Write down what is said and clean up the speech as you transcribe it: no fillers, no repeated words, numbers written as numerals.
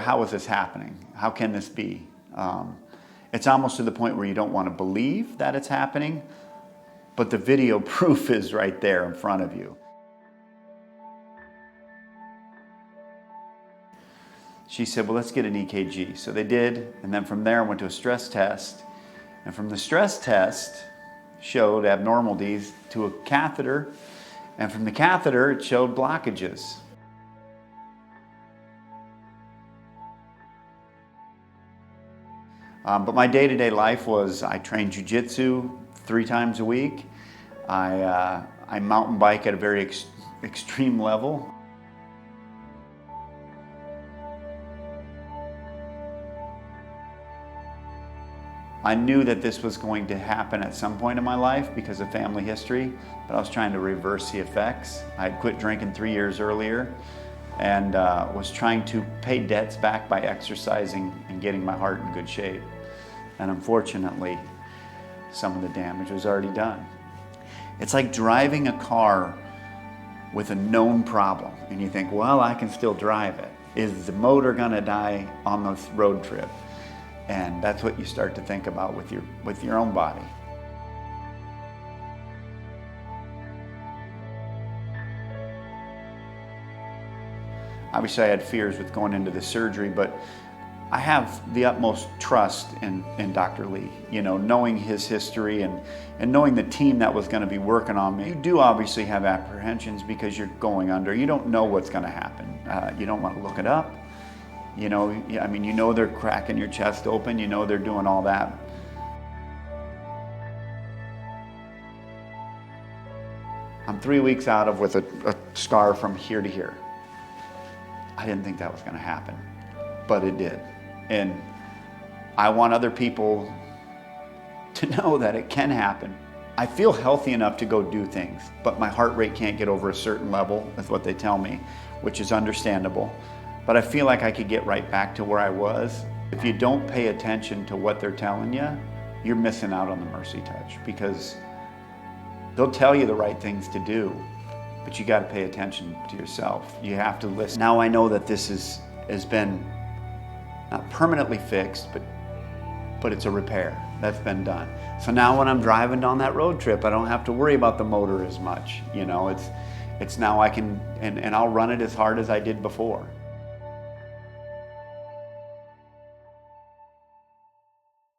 How is this happening? How can this be? It's almost to the point where you don't want to believe that it's happening, but the video proof is right there in front of you. She said, well, let's get an EKG. So they did, and then from there I went to a stress test. And from the stress test, showed abnormalities to a catheter, and from the catheter it showed blockages. But my day-to-day life was I trained jiu-jitsu 3 times a week. I mountain bike at a very extreme level. I knew that this was going to happen at some point in my life because of family history, but I was trying to reverse the effects. I had quit drinking 3 years earlier and was trying to pay debts back by exercising and getting my heart in good shape. And unfortunately, some of the damage was already done. It's like driving a car with a known problem, and you think, well, I can still drive it. Is the motor gonna die on this road trip? And that's what you start to think about with your own body. Obviously I had fears with going into the surgery, but I have the utmost trust in Dr. Lee, you know, knowing his history and knowing the team that was going to be working on me. You do obviously have apprehensions because you're going under. You don't know what's going to happen. You don't want to look it up. You know, I mean, you know they're cracking your chest open, you know they're doing all that. I'm 3 weeks out of with a scar from here to here. I didn't think that was going to happen, but it did. And I want other people to know that it can happen. I feel healthy enough to go do things, but my heart rate can't get over a certain level, is what they tell me, which is understandable. But I feel like I could get right back to where I was. If you don't pay attention to what they're telling you, you're missing out on the Mercy Touch, because they'll tell you the right things to do, but you got to pay attention to yourself. You have to listen. Now I know that this has been not permanently fixed, but it's a repair that's been done. So now when I'm driving down that road trip, I don't have to worry about the motor as much. You know, it's now I can, and I'll run it as hard as I did before.